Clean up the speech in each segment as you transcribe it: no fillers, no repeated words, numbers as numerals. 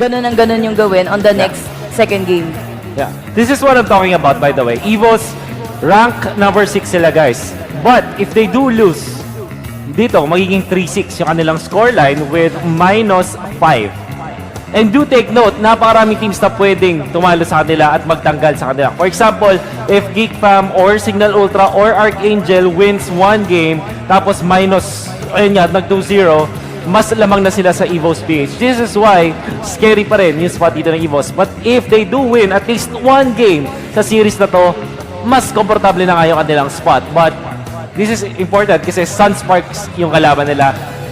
ganun ang ganun yung gawin on the next second game. Yeah. This is what I'm talking about, by the way. Evos, rank number 6 sila, guys. But if they do lose, dito, magiging 3-6 yung kanilang scoreline with -5. And do take note, napakaraming teams na pwedeng tumalo sa kanila at magtanggal sa kanila. For example, if Geek Fam or Signal Ultra or Archangel wins one game, tapos ayun nga, nag-2-0, mas lamang na sila sa Evos PH. This is why, scary pa rin yung spot dito ng Evos. But if they do win at least one game sa series na to, mas komportable na nga yung kanilang spot. But this is important kasi Sunsparks yung kalaban nila.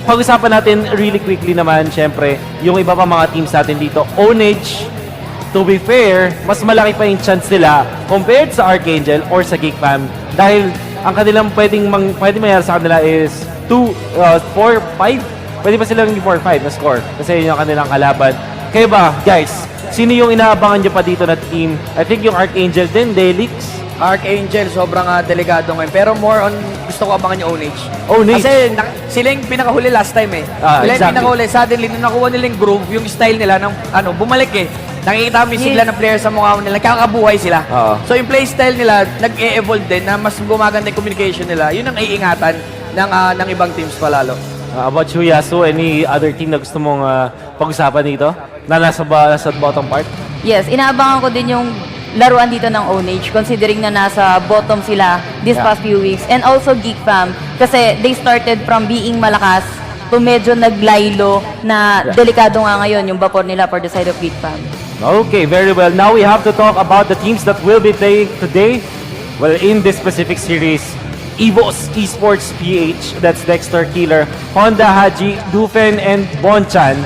Pag-usapan natin really quickly naman, syempre, yung iba pa mga teams natin dito. Ownage, to be fair, mas malaki pa yung chance nila compared sa Archangel or sa Geek Fam. Dahil ang kanilang pwedeng mangyari sa kanila is 4-5. Pwede pa silang 4-5 na score kasi yun yung kanilang kalaban. Kaya ba, guys, sino yung inaabangan nyo pa dito na team? I think yung Archangel din, Delix. Archangel, sobrang delikado ngayon. Pero more on, gusto ko abangan yung Ownage. Ownage? Kasi sila yung pinakahuli last time eh. Sila yung Exactly. pinakahuli. Suddenly, nung nakuha nila yung groove, yung style nila, bumalik eh. Nakikita mo yung sigla ng players sa mukha nila, kakabuhay sila. So yung playstyle nila, nag-e-evolve din na mas gumaganda yung communication nila. Yun ang iingatan ng ibang teams palalo. About you, Yasu, any other team na gusto mong pag-usapan dito? Na nasa bottom part? Yes, inaabangan ko din yung laruan dito ng Ownage considering na nasa bottom sila this past few weeks. And also Geek Fam kasi they started from being malakas to medyo naglaylo na delikado nga ngayon yung vapor nila for the side of Geek Fam. Okay, very well. Now we have to talk about the teams that will be playing today. Well, in this specific series, Evos Esports PH, that's Dexter Killer, Honda Haji, Dufen, and Bonchan.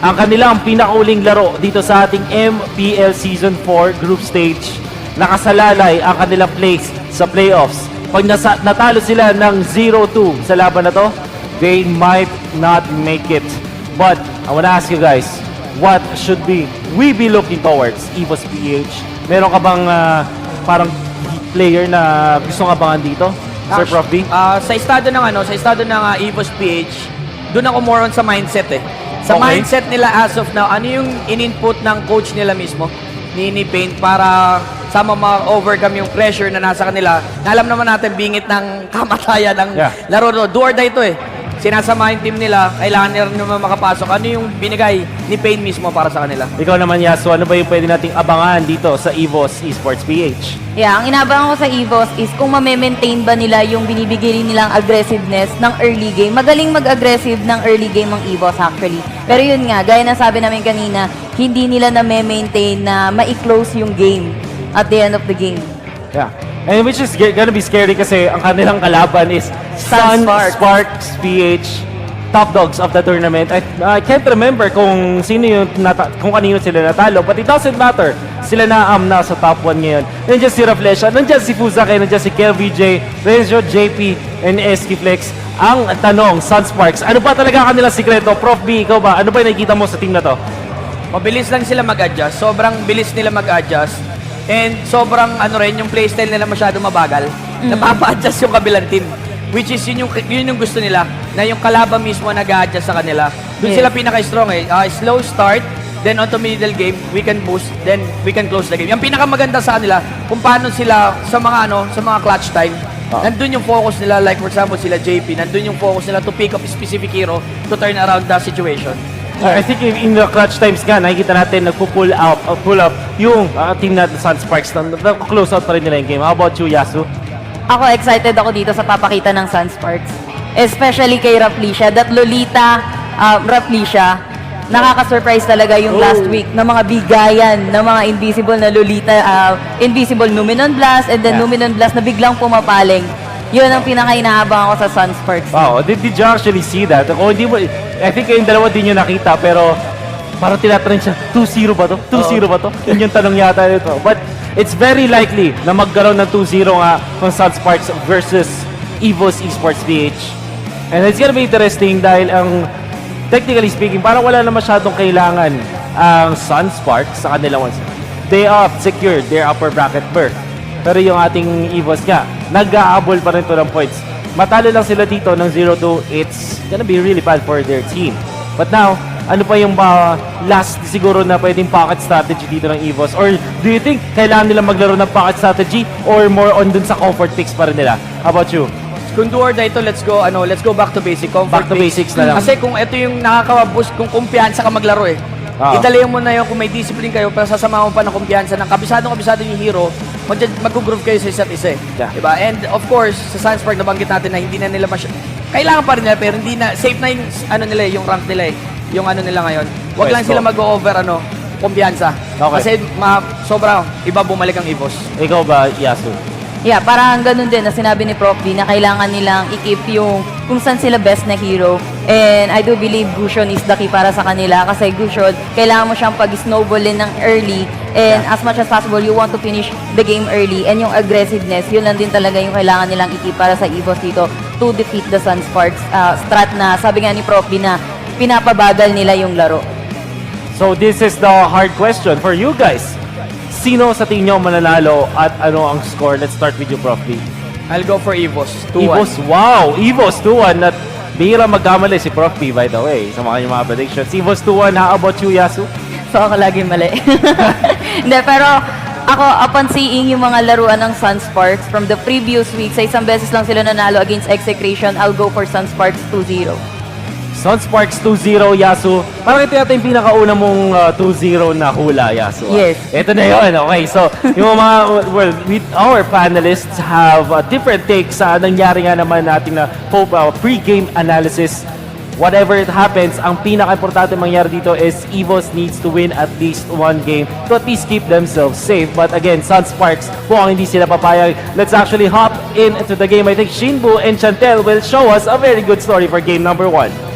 Ang kanilang pinakauling laro dito sa ating MPL Season 4 Group Stage. Nakasalalay ang kanilang place sa playoffs. Pag natalo sila ng 0-2 sa laban na to, they might not make it. But I wanna ask you guys, what should we be looking towards Evos PH? Meron ka bang parang player na gustong abangan dito? Sir Prof B? Sa estado ng Evos PH, doon ako more on sa mindset eh. Sa mindset nila as of now, ano yung in-input ng coach nila mismo, ni Paint, para sama ma-overcome yung pressure na nasa kanila. Na alam naman natin, bingit ng kamatayan ng laro. Do or die ito eh. Sinasama yung team nila, kailangan nila naman makapasok. Ano yung binigay ni Paint mismo para sa kanila? Ikaw naman, Yasu, ano ba yung pwede nating abangan dito sa Evos Esports PH? Yeah, ang inaabangan ko sa Evos is kung ma-maintain ba nila yung binibigay nilang aggressiveness ng early game. Magaling mag-aggressive ng early game ng Evos actually. Pero yun nga, gaya na sabi namin kanina, hindi nila na-maintain na ma-close yung game at the end of the game. Yeah. And which is gonna be scary kasi ang kanilang kalaban is Sunsparks PH, top dogs of the tournament. I can't remember kung kanino sila natalo, but it doesn't matter. Sila na sa top 1 ngayon. Nandiyan si Raflesha, nandiyan si Fuzake, nandiyan si KelVJ, Renzo, JP, and Eskiflex. Ang tanong, Sunsparks, ano ba talaga ang kanilang sikreto? Prof B, ikaw ba? Ano ba yung nakikita mo sa team na to? Mabilis lang sila mag-adjust. Sobrang bilis nila mag-adjust. And sobrang yung playstyle nila masyado mabagal. Napapa-adjust yung kabilang team. Which is yun yung gusto nila, na yung kalaban mismo nag-a-adjust sa kanila. Doon sila pinaka-strong eh. Slow start, then onto middle game, we can boost, then we can close the game. Yung pinakamaganda sa kanila, kung paano sila sa mga clutch time. Nandun yung focus nila, like for example sila JP, nandun yung focus nila to pick up a specific hero to turn around the situation. I think in the clutch times nga, nakikita natin pull up yung team natin Sunsparks. Close out pa rin nila yung game. How about you, Yasu? Ako excited ako dito sa papakita ng Sunsparks. Especially kay Raflesia. That Lolita Raflesia, nakaka-surprise talaga yung last week ng mga bigayan ng mga invisible na Lolita, invisible Numenon Blast and then Numenon Blast na biglang pumapaling. Yun ang pinaka-inaabangan ko sa Sunsparks. Wow, did you actually see that? Kung hindi mo, I think kayong dalawa din yung nakita, pero parang tinatanong siya, 2-0 ba to? 2-0 ba to? Yun yung tanong yata ito. But it's very likely na magkaroon ng 2-0 nga ng Sunsparks versus Evos Esports PH. And it's gonna be interesting dahil technically speaking, parang wala na masyadong kailangan ang Sunsparks sa kanilang ones. They have secured their upper bracket berth. Pero yung ating Evos nga, nag-aabol pa rin to ng points. Matalo lang sila dito ng 0-2, it's gonna be really bad for their team. But now, ano pa yung last siguro na pwedeng pocket strategy dito ng Evos? Or do you think kailangan nila maglaro ng pocket strategy or more on dun sa comfort picks pa rin nila? How about you? Kung do or die ito, let's go back to basic. Comfort Back to picks. basics na lang. Kasi kung ito yung nakaka-boost, kung kumpiyansa ka maglaro idalayan mo na yun kung may discipline kayo, pero sasama mo pa ng kumpiyansa ng kabisado yung hero, mag-groove kayo sa isa't isa. Yeah. Diba? And of course, sa Sunspark, nabanggit natin na hindi na nila kailangan pa rin nila, pero hindi na, safe na yung, yung rank nila yung nila ngayon. Huwag lang sila mag-over, kumpiyansa. Okay. Kasi sobra, iba bumalik ang Evos. Ikaw ba, Yasu? Yeah, parang ganun din na sinabi ni Prof D na kailangan nilang i-keep yung kung saan sila best na hero. And I do believe Gusion is the key para sa kanila kasi Gusion, kailangan mo siyang pag-snowballin ng early and as much as possible, you want to finish the game early. And yung aggressiveness, yun lang din talaga yung kailangan nilang i-keep para sa Evos dito to defeat the Sunsparks strat na sabi nga ni Prof D na pinapabagal nila yung laro. So this is the hard question for you guys. Sino sa tingin nyo mananalo at ano ang score? Let's start with you, Prof. D. I'll go for Evos. 2-1. Evos, wow! Evos 2-1 at bihira magkamali si Prof. D, by the way, sa mga predictions. Evos 2-1, how about you, Yasu? So ako lagi mali. Hindi, pero ako, upon seeing yung mga laruan ng Sunsparks from the previous week, sa isang beses lang sila nanalo against Execration, I'll go for Sunsparks 2-0. Sunsparks 2-0, Yasu. Parang ito yata yung pinakauna mong 2-0 na hula, Yasu. Yes. Ito na yun. Okay, so yung mga, well, our panelists have different takes sa nangyari nga naman natin na pre-game analysis. Whatever it happens, ang pinaka-importante mangyari dito is Evos needs to win at least one game to at least keep themselves safe. But again, Sunsparks, mukhang hindi sila papayag. Let's actually hop into the game. I think Shinbu and Chantel will show us a very good story for game number 1.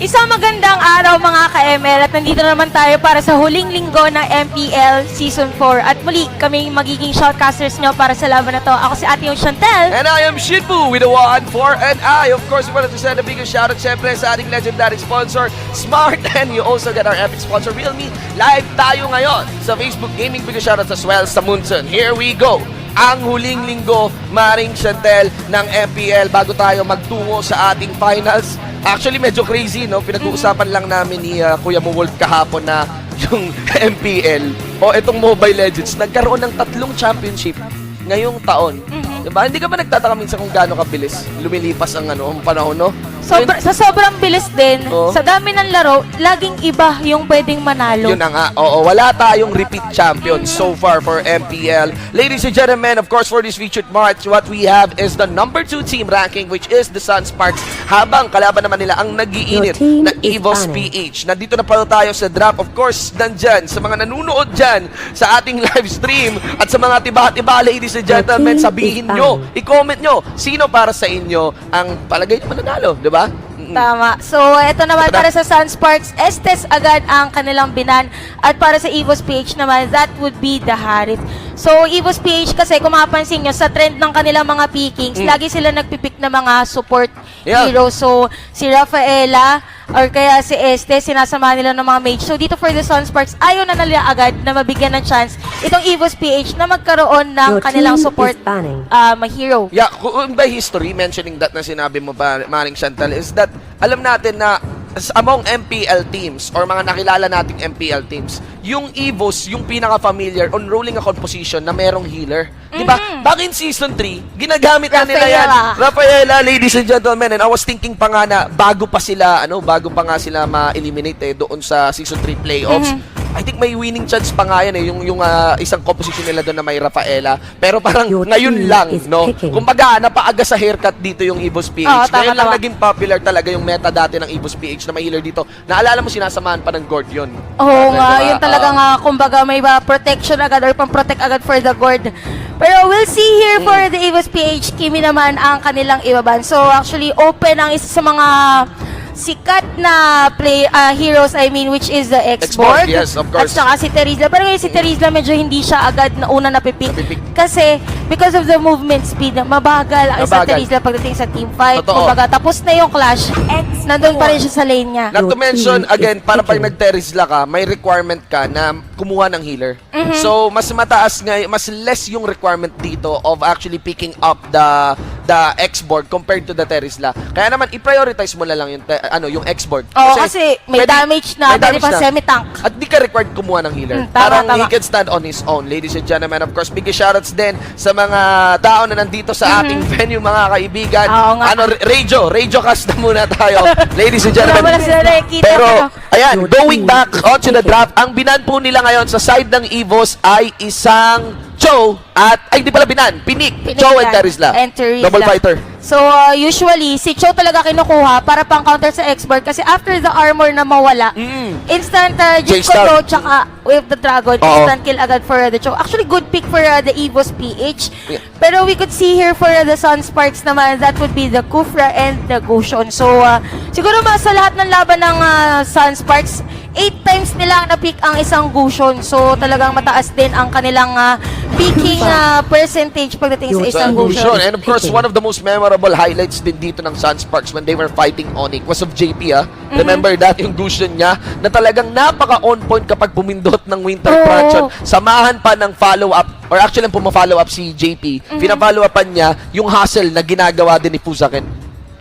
Isang magandang araw mga ka-ML at nandito naman tayo para sa huling linggo ng MPL Season 4 at muli kami magiging shoutcasters nyo para sa laban na to. Ako si Ate yung Chantel. And I am Shinbu with a 1, 4, and I. Of course, we wanted to send a biggest shoutout syempre sa ating legendary sponsor, Smart. And you also get our epic sponsor, Realme. Live tayo ngayon sa Facebook Gaming. Biggest shoutout as well sa Munson. Here we go. Ang huling linggo, Maring Chantel ng MPL bago tayo magtungo sa ating finals. Actually, medyo crazy, no? Pinag-uusapan lang namin ni Kuya Mo Wolf kahapon na yung MPL o itong Mobile Legends nagkaroon ng 3 championship ngayong taon. Diba? Hindi ka ba nagtataka minsan kung gaano kabilis lumilipas ang ang panahon, no? Sa sobrang bilis din, Oo. sa dami ng laro, laging iba yung pwedeng manalo. Yun na nga. Oo, wala tayong repeat champion so far for MPL. Ladies and gentlemen, of course, for this featured match, what we have is the number 2 team ranking, which is the Sunsparks, habang kalaban naman nila ang nag-iinit na Evos PH. Nandito na pala tayo sa draft. Of course, nandyan, sa mga nanunood dyan sa ating live stream at sa mga tiba-tiba, ladies and gentlemen, sabihin nyo, i-comment nyo, sino para sa inyo ang palagay nyo mananalo, di ba? Tama. So, ito naman para sa Sunsparks, Estes agad ang kanilang binan. At para sa Evos PH naman, that would be the Harith. So, Evos PH kasi, kung mapapansin nyo, sa trend ng kanilang mga pickings, lagi sila nagpipick na mga support heroes. So, si Rafaela, or kaya si Estes, sinasama nila ng mga mage. So, dito for the Sunsparks, ayaw na nila agad na mabigyan ng chance itong Evos PH na magkaroon ng kanilang support hero. Yeah, kung by history, mentioning that na sinabi mo ba, Maring Chantal, is that alam natin na among MPL teams or mga nakilala nating MPL teams, yung Evos, yung pinaka-familiar on rolling a composition na merong healer. Diba? Back in Season 3, ginagamit na nila yan. Rafaela, ladies and gentlemen, and I was thinking pa nga na bago pa nga sila ma-eliminate doon sa Season 3 playoffs. I think may winning chance pa nga yan yung isang composition nila doon na may Rafaela. Pero parang ngayon lang, no? Kumbaga, napaaga sa haircut dito yung Evos PH. Ngayon lang naging popular talaga yung meta dati ng Evos PH na may healer dito. Naalala mo, sinasamahan pa ng Gord yun. Oo nga, yun talaga nga, kumbaga may protection agad or pang-protect agad for the Gord. Pero we'll see here for the Evos PH, Kimi naman ang kanilang ibaban. So actually, open ang isa sa mga sikat na heroes, which is the X-Board. Yes, of course. At saka si Terizla. Pero ngayon si Terizla medyo hindi siya agad na una napipick. Kasi, because of the movement speed, mabagal ang isang Terizla pagdating sa team fight. Totoo. Kumbaga, tapos na yung clash, nandun pa rin siya sa lane niya. Not to mention, again, para pag nag-Terizla ka, may requirement ka na kumuha ng healer. So, mas mataas nga, mas less yung requirement dito of actually picking up the the X-board compared to the Terisla. Kaya naman, i-prioritize mo na lang yung X-board. Oo, kasi may damage na, pwede pa semi-tank. At di ka required kumuha ng healer. Tama, Parang tama. he can stand on his own. Ladies and gentlemen, of course, big shoutouts din sa mga tao na nandito sa ating venue, mga kaibigan. Oo nga. Radio cast na muna tayo. Ladies and gentlemen. Wala sila nakikita, Pero, ayan, going back onto the draft, ang binan po nila ngayon sa side ng Evos ay isang Cho at, ay di pala Pinik. Cho and Terisla. Double fighter. So, usually, si Cho talaga kinukuha para pang counter sa X-Board kasi after the armor na mawala, instant Chase Jinko down. tsaka with the Dragon, Oo. instant kill agad for the Cho. Actually, good pick for the Evos PH. Yeah. Pero we could see here for the Sunsparks naman, that would be the Kufra and the Gushion. So, siguro sa lahat ng laban ng Sunsparks, 8 times nila na-pick ang isang Gushion. So, talagang mataas din ang kanilang picking percentage pagdating sa isang Gushion. And of course, one of the most memorable highlights din dito ng Sunsparks when they were fighting Onyx was of JP, Remember that, yung Gushion niya, na talagang napaka-on point kapag pumindot ng Winter Fraction. Samahan pa ng follow-up, or actually, puma-follow up si JP, pina-follow-upan niya yung hustle na ginagawa din ni Fuzaken.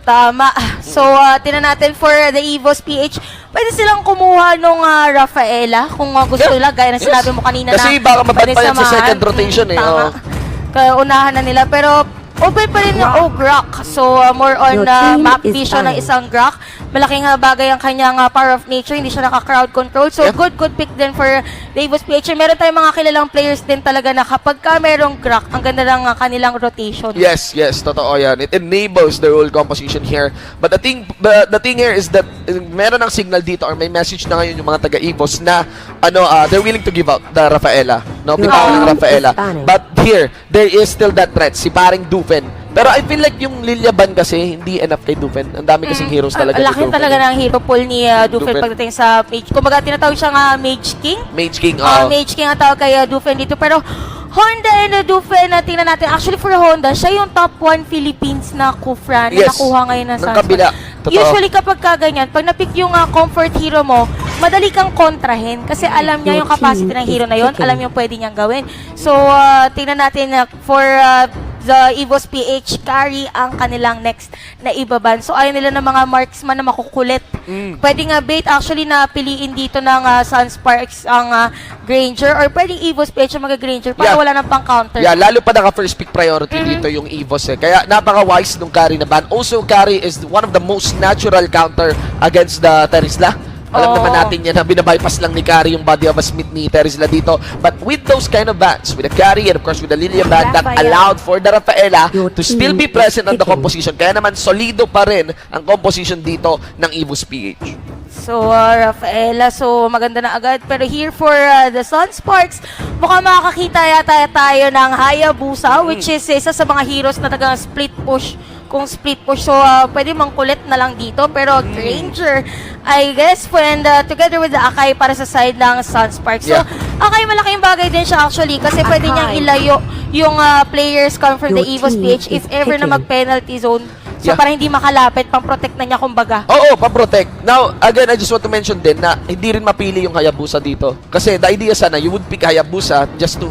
Tama. So, tinan natin for the Evos PH. Pwede silang kumuha nung Rafaela kung gusto nila. Gaya na sinabi mo kanina Kasi na baka mabat pa yan sa samahan. second rotation eh. Tama. Kaya unahan na nila. Pero, open pa rin yung Grok. So, more on map vision ng isang Grok. Malaking bagay ang kanyang power of nature. Hindi siya naka-crowd control. So, good pick din for the Evos PH. Meron tayong mga kilalang players din talaga na kapag ka merong Grok, ang ganda ng kanilang rotation. Yes, totoo yan. It enables the whole composition here. But the thing here is that meron ng signal dito or may message na ngayon yung mga taga-Evos na they're willing to give out the Rafaela. No, bitawan ng Rafaela. But here, there is still that threat. Si paring Dufen. Pero I feel like yung Lilia Ban kasi hindi enough kay Dufen. Ang dami kasing heroes talaga ni Laki Dufen. talaga ng hero pool ni Dufen pagdating sa Mage. Kumbaga, tinatawag siya nga Mage King. Mage King, Mage King ang tawag kay Dufen dito. Pero Honda and Dufen, tingnan natin. Actually, for Honda, siya yung top 1 Philippines na Kufra na nakuha ngayon ng ng kabila. Totoo. Usually, kapag kaganyan, pag napick yung comfort hero mo, madali kang kontrahin kasi alam niya yung capacity ng hero na yon, alam yung pwede niyang gawin. So, tingnan natin for the Evos PH, carry ang kanilang next na ibaban. So, ayaw nila ng mga marksman na makukulit. Pwede nga bait actually na piliin dito ng Sunsparks ang Granger or pwedeng Evos PH ang mag-Granger para wala nang pang-counter. Yeah, lalo pa naka-first pick priority dito yung Evos eh. Kaya napaka-wise nung carry na ban. Also, carry is one of the most natural counter against the Terisla. Alam naman natin yan na binabypass lang ni Carry yung body of a Smith ni Terisla dito. But with those kind of bans, with the Carry and of course with the Lilia ban, that allowed for the Rafaela to still be present on the composition. Kaya naman solido pa rin ang composition dito ng Evos PH. So, Rafaela, so maganda na agad. Pero here for the Sunsparks, mukhang makakakita yata tayo ng Hayabusa, which is isa sa mga heroes na tagang split push. Kung split push, so pwede mang kulit na lang dito. Pero Granger, I guess, when together with the Akai para sa side ng Sunsparks. So, Akai malaking bagay din siya actually kasi pwede niyang ilayo yung players come from the Evos PH if ever na mag-penalty zone. So, para hindi makalapit, pang-protect na niya kumbaga. Oo, pang-protect. Now, again, I just want to mention din na hindi rin mapili yung Hayabusa dito. Kasi the idea sana, you would pick Hayabusa just to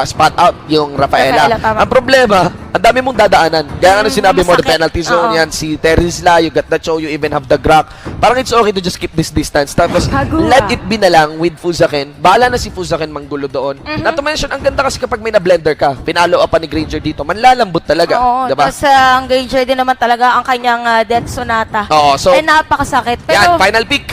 spot out yung Rafaela. Ang problema, ang dami mong dadaanan. Kaya nga sinabi mo, the penalty zone yan, si Terisla, you got the Cho, you even have the Grok. Parang it's okay to just keep this distance. Tapos, let it be na lang with Fuzaken. Bahala na si Fuzaken manggulo doon. Not to mention, ang ganda kasi kapag may na-blender ka, pinalo up pa ni Granger dito, manlalambot talaga. Oo, diba? tapos ang Granger din naman talaga ang kanyang Death Sonata. Oo, so, ay napakasakit. yan, Pero, final pick.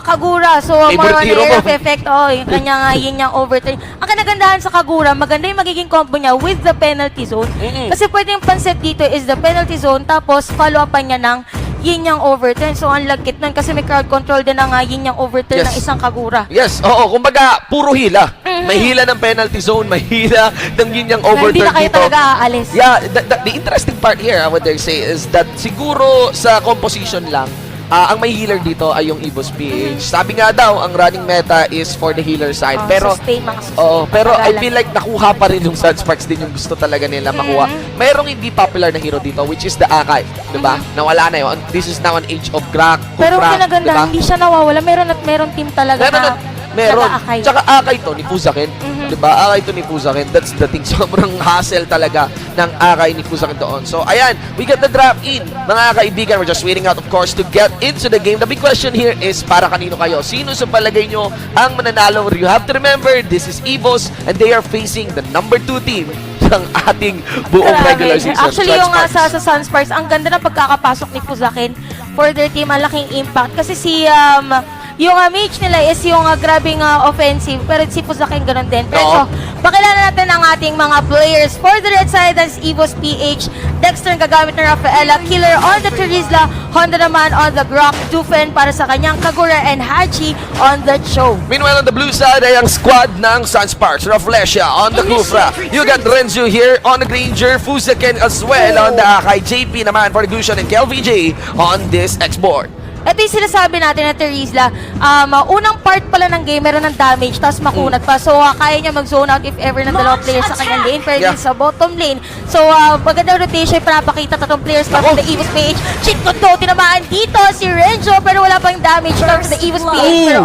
Kagura. So, more on hero air mo. of effect. Yung kanyang yin yang overturn. Ang kanagandahan sa Kagura, maganda yung magiging combo niya with the penalty zone. Kasi pwedeng panset dito is the penalty zone, tapos follow-upan niya ng yin yang overturn. So, ang lagkit nun kasi may crowd control din ng yin yang overturn ng isang Kagura. Yes, oo. Kumbaga, puro hila. May hila ng penalty zone, may hila ng yin yang Na overturn hindi na kayo dito. talaga aalis. Yeah, the interesting part here, I would dare say, is that siguro sa composition lang, ang may healer dito ay yung Evos PH. Sabi nga daw, ang running meta is for the healer side. Pero, sustain, mga sustain. pero I feel like nakuha pa rin yung Sunsparks din yung gusto talaga nila makuha. Mayroong hindi popular na hero dito, which is the Akai. Diba? Nawala na yun. This is now an age of Grok, Pero Kufra, kinaganda, diba? hindi siya nawawala. Meron at meron team talaga na Meron. Tsaka Akay. Tsaka Akay to ni Fuzakin. Diba? Akay to ni Fuzakin. That's the thing. Sobrang hassle talaga ng Akay ni Fuzakin doon. So, ayan. We got the drop in. Mga kaibigan, we're just waiting out, of course, to get into the game. The big question here is, para kanino kayo? Sino sa palagay nyo ang mananalo? You have to remember, this is Evos, and they are facing the number 2 team ng ating buong Grabe. regular season. Actually, yung Sunsparks. sa Sunsparks, ang ganda ng pagkakapasok ni Fuzakin for their team, ang laking impact. Kasi yung mage nila is yung grabing offensive, pero si Fuzakin ganun din. Pero pakilala natin ang ating mga players. For the red side, that's Evos PH, Dexter ang gagamit ng Rafaela, Killer on the Terizla, Honda naman on the Grok, Dufen para sa kanyang Kagura, and Hachi on the Cho. Meanwhile, on the blue side ay ang squad ng Sunsparks. Raflesia on the Kufra. You got Renzu here on the Granger, Fuzakin as well on the Akay, JP naman for the Gusion, and KelVJ on this X-board. Ito yung sinasabi natin na Terizla, unang part pala ng game, meron ng damage, tapos makunat pa. So, kaya niya mag-zone out if ever ng dalawang players sa kanyang lane, pero din sa bottom lane. So, magandang rotation, pinapakita tatong players para sa the Evos PH. Shit ko to, tinamaan dito si Renzo, pero wala pang damage from the Evos PH. Pero,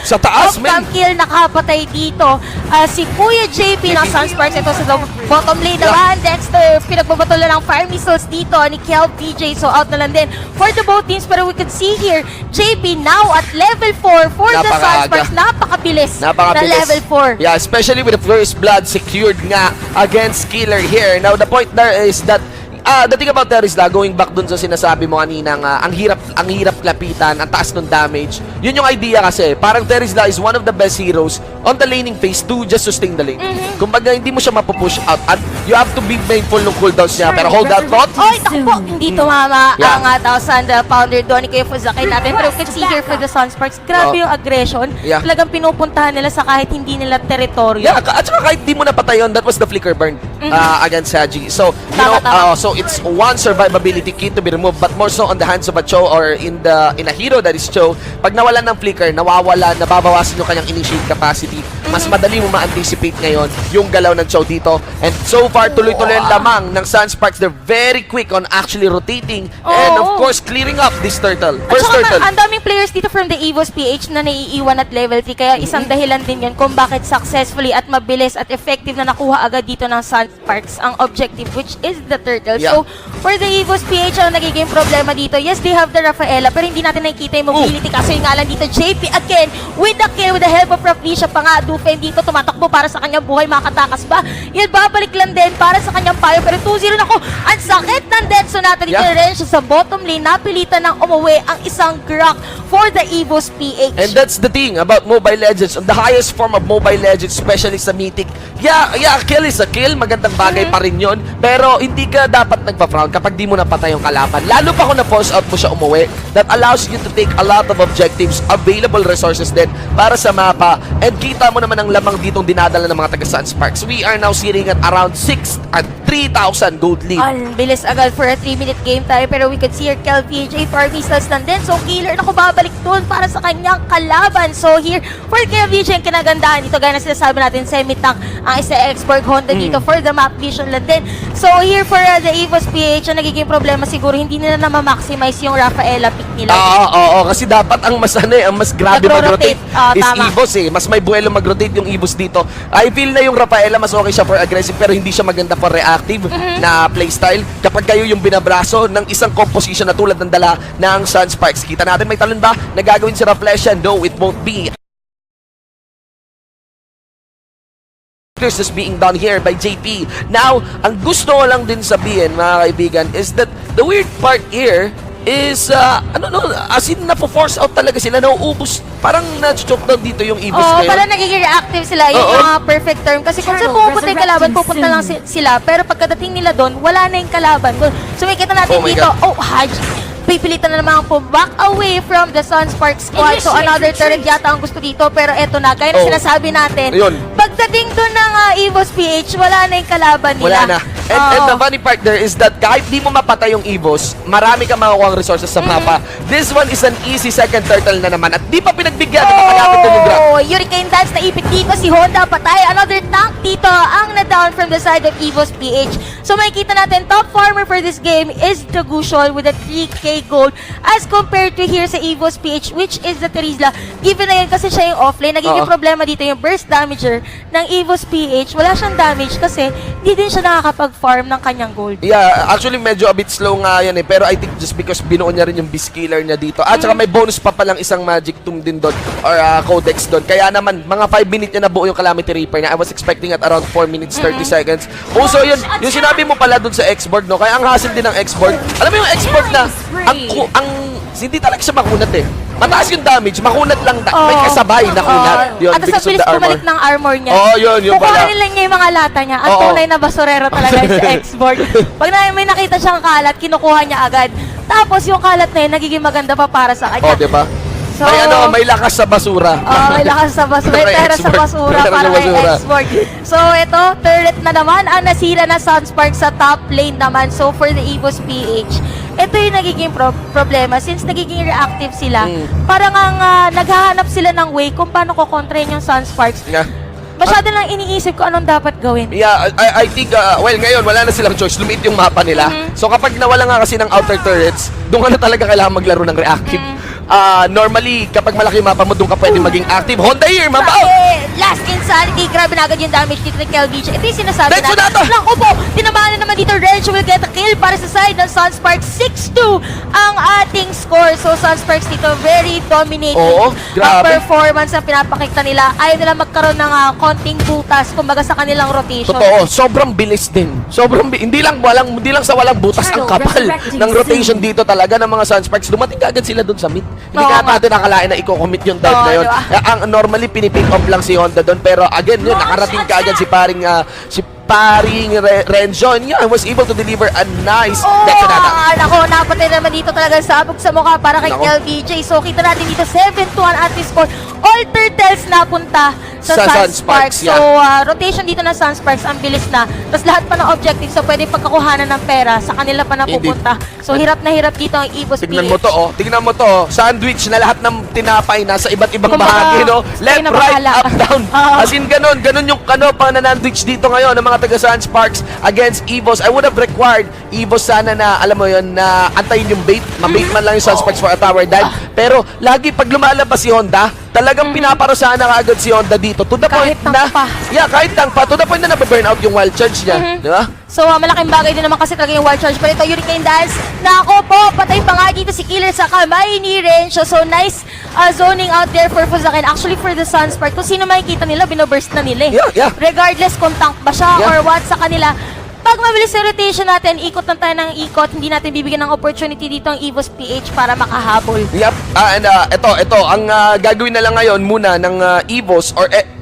sa taas, man. kill, nakapatay dito. Si Kuya JP ng Sunsparks, ito sa bottom lane naman. Dexter, pinagbabatulan ng fire missiles dito ni Kel PJ, so out na lang din for the both teams, pero we could see here, JP now at level 4 for the Sunsparks. Napakabilis na level 4. Yeah, especially with the first blood secured nga against Killer here. Now, the point there is that the thing about Terizla, going back dun sa sinasabi mo kanina, ang hirap lapitan, ang taas ng damage. Yun yung idea kasi. Parang Terizla is one of the best heroes on the laning phase to just sustain the lane. Kumbaga, hindi mo siya mapupush out. At you have to be mindful ng cooldowns niya. Pero hold that thought. Oy, takbo! Hindi tumama ang 1,000 pounder doon ni Kuya Fuzakin natin. Pero you can see here for the Sunsparks, grabe yung aggression. Talagang pinupuntahan nila sa kahit hindi nila teritoryo. Yeah, at saka kahit di mo napatay yun, that was the flicker burn against Haji. So, you know, so it's one survivability key to be removed, but more so on the hands of a Cho or in a hero that is Cho. Pag nawalan ng flicker, nababawasan yung kanyang initiate capacity. Mas madali mo ma-anticipate ngayon yung galaw ng Cho dito. And so far, tuloy-tuloy ang lamang ng Sunsparks. They're very quick on actually rotating and of course, clearing up this turtle. First turtle. Ang daming players dito from the Evos PH na naiiwan at level 3, kaya isang dahilan din yun kung bakit successfully at mabilis at effective na nakuha agad dito ng Sunsparks ang objective, which is the turtle. So, for the Evos PH, ang nagiging problema dito, yes, they have the Rafaela, pero hindi natin nakikita yung mobility kasi yung nga lang dito, JP again, with the kill, with the help of Raflesia pa nga, Dufen dito, tumatakbo para sa kanyang buhay, makatakas ba? Yun, babalik lang din para sa kanyang payo, pero 2-0 na ko, ang sakit ng Denso natin dito rin siya sa bottom lane, napilitan ng umuwi ang isang Grok for the Evos PH. And that's the thing about Mobile Legends, the highest form of Mobile Legends, especially sa Mythic. Yeah, kill is a kill, magandang bagay pa rin yun, pero hindi ka dapat nagpa-frown kapag di mo napatay yung kalaban. Lalo pa kung na-force out mo siya umuwi, that allows you to take a lot of objectives, available resources din para sa mapa, and kita mo naman ang lamang ditong dinadala ng mga taga-Sunsparks. We are now sitting at around 6 at 3,000 gold lead. Ang bilis agad for a 3-minute game tayo, pero we could see here Kel PJ for missiles nandun. So, Killer na babalik doon para sa kanyang kalaban. So, here for Kel PJ, ang kinagandahan dito, gaya na sinasabi natin, semi-tank ang isa export Honda dito for the map vision lang din. So, here for the Evos PH, ang nagiging problema siguro, hindi nila na ma-maximize yung Rafaela pick nila. Oo, kasi dapat ang mas grabe mag-rotate is tama. Evos eh. Mas may buwelo mag-rotate yung Evos dito. I feel na yung Rafaela mas okay siya for aggressive, pero hindi siya maganda for reactive na playstyle. Kapag kayo yung binabraso ng isang composition na tulad ng dala ng Sunsparks. Kita natin may talon ba na gagawin si Raflesia? No, it won't be. This is being done here by JP. Now, ang gusto ko lang din sabihin, mga kaibigan, is that the weird part here is, as in, napo-force out talaga sila, nauubos, parang na-choke down dito yung Evos ngayon. Parang nagiging reactive sila, yun yung mga perfect term. Kasi kung saan pupunta yung kalaban, pupunta lang sila. Pero pagkadating nila doon, wala na yung kalaban. So, may kita natin dito, Haji. Pipilitan na naman po back away from the Sunsparks squad. So, another turret yata ang gusto dito. Pero eto na, gaya na sinasabi natin, pagdating doon ng Evos PH, wala na yung kalaban nila. Wala na. And the funny part there is that kahit di mo mapatay yung Evos, marami ka makukuha resources sa mapa. This one is an easy second turtle na naman at di pa pinagbigyan na makalapit na yung grab. Hurricane Dance na ipit dito si Honda, patay. Another tank dito ang na-down from the side of Evos PH. So makikita natin, top farmer for this game is Dragusion with a 3k gold as compared to here sa Evos PH, which is the Terizla. Given na yun kasi siya yung offlane, nagiging problema dito yung burst damager ng Evos PH. Wala siyang damage kasi hindi din siya nakakapag-farm ng kanyang gold. Yeah, actually medyo a bit slow nga yan eh. Pero I think just because binuo niya rin yung Beast Killer niya dito. At saka may bonus pa palang isang Magic Tomb din doon or Codex doon. Kaya naman, mga 5 minutes niya nabuo yung Calamity Reaper niya. I was expecting at around 4 minutes 30 seconds. Also yun, yung sinabi mo pala doon sa X-board, no? Kaya ang hassle din ng X-board. Alam mo yung X-board na, hindi talaga siya makunat eh. Mataas yung damage, makunat lang, may kasabay na kunat. Yun, At sa bilis bumalik ng armor niya. Yun pala. Kukuhanin lang niya yung mga lata niya. Ang tunay na basurero talaga sa X-board. Pag may nakita siyang kalat, kinukuha niya agad. Tapos yung kalat na yun, nagiging maganda pa para sa kanya. Diba? So, may lakas sa basura. may lakas sa basura. May pera sa basura para kay X-board. So, ito, turret na naman ang nasira na Sunsparks sa top lane naman. So, for the Evos PH, ito yung nagiging problema since nagiging reactive sila. Parang naghahanap sila ng way kung paano kukontrain yung Sunsparks. Yeah. Masyado lang iniisip ko anong dapat gawin. Yeah, I think, ngayon, wala na silang choice. Lumiit yung mapa nila. So, kapag nawala nga kasi ng outer turrets, doon ka na talaga kailangan maglaro ng reactive. Normally, kapag malaki yung mapa mo, doon ka pwede maging active. Honda here, mabaw! Last insanity, grabe na agad yung damage dito ni Kelvich. Ito yung sinasabi Renzo na. Nato! Naku po, tinamaan na naman dito. Renzo will get a kill para sa side ng Sunsparks. 6-2 ang ating score. So, Sunsparks dito, very dominating Oo, grabe. performance ang pinapakita nila. Ayaw nila magkaroon ng konting butas, kumbaga sa kanilang rotation. Totoo, sobrang bilis din. Hindi lang sa walang butas ang kapal ng rotation dito talaga ng mga Sunsparks. Dumating agad sila doon sa mid. Hindi ka natin nakalain na i-commit yung dive na yun. Diba? Ang normally pinipick up lang si Honda doon, pero again yun, nakarating ka agad si paring Renzo. Yeah, I was able to deliver a nice detonata. Nako, napatay naman dito talaga sabog sa mukha para kay LBJ. So, kita natin dito 7-2 ang ating score. All turtles napunta sa Sunsparks. Yeah. So, rotation dito ng Sunsparks, ang bilis na. Tapos lahat pa ng objective, so pwede pagkakuhanan ng pera, sa kanila pa napupunta. So, hirap na hirap dito ang Evos PH. Tignan mo to. Sandwich na lahat ng tinapay nasa iba't ibang bahagi, no? Left, right, up, down. As in, ganun yung pananandwich dito ngayon ng mga taga Sunsparks against Evos. I would have required Evos sana na, alam mo yun, na antayin yung bait. Mabait man lang yung Sunsparks for a tower dive. Pero, lagi pag lumalabas si Honda, talagang pinaparusahan na agad si Honda dito. To the point na, kahit tank pa, to the point na nababurn out yung wild charge niya. Di ba? So, malaking bagay din naman kasi talaga yung wild charge. Pero ito, Hurricane Dance. Nako po, patay pa nga dito si Killer sa kamay ni Renzo. So, nice zoning out there for Fuzakin. Actually, for the Sunspark, kung sino makikita nila, binoburst na nila eh. Yeah. Regardless kung tank ba siya or what sa kanila. Pag mabilis yung rotation natin, ikot lang tayo ng ikot, hindi natin bibigyan ng opportunity dito ang Evos PH para makahabol. Yep. Ito, ang gagawin na lang ngayon muna ng Evos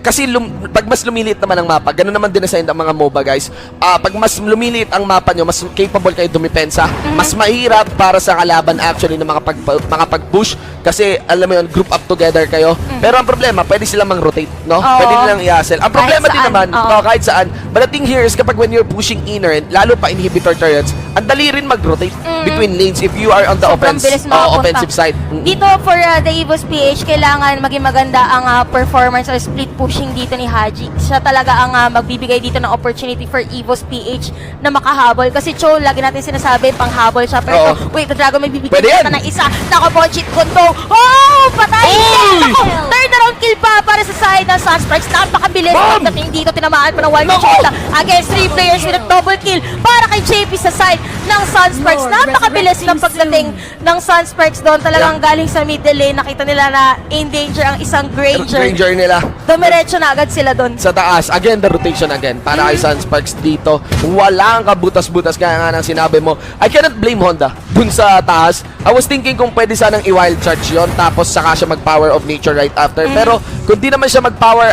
kasi pag mas lumiliit naman ang mapa, ganun naman din ang mga MOBA guys. Pag mas lumiliit ang mapa nyo, mas capable kayo dumipensa. Mas mahirap para sa kalaban actually na makapag-push kasi alam mo yun, group up together kayo. Pero ang problema, pwede silang mang-rotate, no? Pwede nilang i-hustle. Ang problema din naman, kahit saan, but the thing here is kapag when you're pushing inner, lalo pa inhibitor turrets, ang dali rin mag-rotate between lanes if you are on the offensive side. Dito for the Evos PH, kailangan maging maganda ang performance or split pushing dito ni Haji. Siya talaga ang magbibigay dito ng opportunity for Evos PH na makahabol. Kasi Cho, lagi natin sinasabi, panghabol siya. Pero wait, the Dragon may bibigay na ng isa. Nako po, cheat kondo. Oh! Patay! Nako! Third round kill pa para sa side ng Sunsparks. Napakabilis. Pagdating dito, tinamaan pa ng wild shot against 3 players with a double kill para kay JP sa side ng Sunsparks. Napakabilis ng pagdating ng Sunsparks doon. Talagang galing sa middle lane. Nakita nila na in danger ang isang Granger. Granger nila. Dumiretso na agad sila doon. Sa taas, again, the rotation again. Para kay Sunsparks dito, walang kabutas-butas kaya nga nang sinabi mo. I cannot blame Honda dun sa taas. I was thinking kung pwede sanang i-wild charge yon tapos saka siya mag-power of nature right after. Pero kung di naman siya mag-power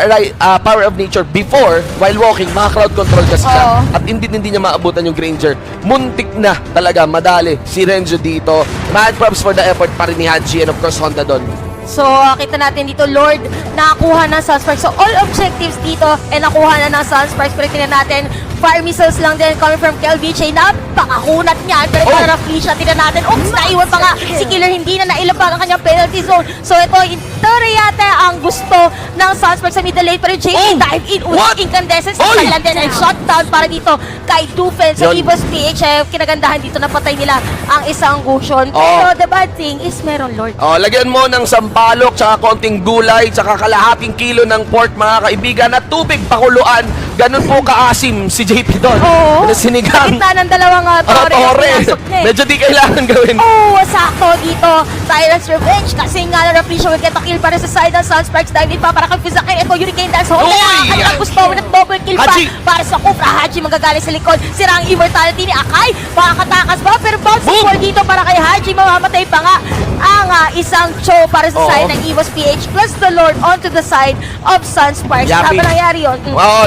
power of nature before, while walking, maka-crowd control kasi siya. At hindi niya maabutan yung Granger. Muntik na talaga, madali si Renzo dito. Mad props for the effort pa rin ni Haji and of course Honda doon. So, kita natin dito, Lord, nakakuha ng Sunsparks. So, all objectives dito, nakuha na ng Sunsparks. Pero tingnan natin, fire missiles lang din coming from Kelviche. Napakakunat niyan. Pero ito na Felicia, tingnan natin. Oops, naiwan pa nga. Si Killer hindi na nailabag ang kanyang penalty zone. So, ito yata ang gusto ng Sunsparks sa middle lane. Pero JP dive in, incandescence sa kailan din. And shutdown para dito kay Dufen sa Evos PH. Kinagandahan dito, napatay nila ang isang Gusion. Pero the bad thing is meron Lord. Lagyan mo ng sampalok, tsaka konting gulay, tsaka kalahating kilo ng pork, mga kaibigan, at tubig pakuluan. Ganun po kaasim si JP doon. Oo. Sinigang. Sa gitna ng dalawang torre. Medyo di kailangan gawin. Sakto dito. Tyrant's Revenge. Kasi nga na Reflection will get a kill para sa side ng Sunsparks. Dahil pa para confuse akin. Ito, Hurricane Dance. Hold na kanilang gusto. With double kill pa. Haji. Para sa Kufra. Haji magagaling sa likod. Sira ang immortality ni Akai. Makakatakas ba? Pero bounce support dito para kay Haji. Mamamatay pa nga ang isang Cho para sa side ng Evos PH plus the Lord onto the side of Sunsparks. Yapi. Habang nangyari yun.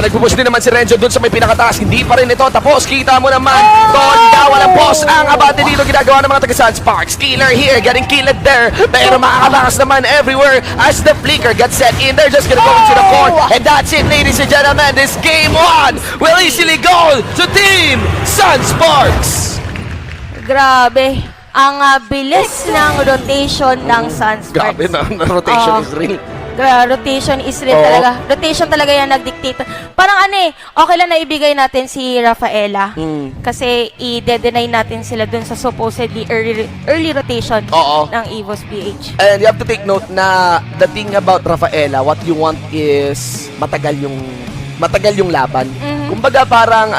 Nagpupush din naman si Renzo dun sa may pinakataas. Hindi pa rin ito tapos. Kita mo naman. Tonda, walang boss. Ang abate dito ginagawa ng mga taga-Sunsparks. Killer here, getting killed there. Pero makakatakas naman everywhere as the flicker gets set in. They're just gonna go into the core. And that's it, ladies and gentlemen. This game 1 will easily go to Team Sunsparks. Grabe. Ang bilis ng rotation ng Sunsparks. Grabe na, rotation is real. Rotation is real talaga. Rotation talaga yan nag-dictate. Parang okay lang na ibigay natin si Rafaela. Kasi i-deny natin sila dun sa supposedly early rotation ng Evos PH. And you have to take note na the thing about Rafaela, what you want is matagal yung laban. Kumbaga parang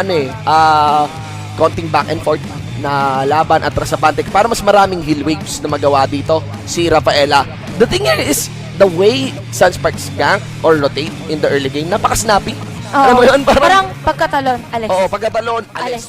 konting back and forth na laban at rasabante para mas maraming heal waves na magawa dito si Rafaela. The thing here is the way Sunsparks gank or rotate in the early game, napaka-snappy. Alam mo yun? Parang pagkatalon, Alex. Pagkatalon, Alex.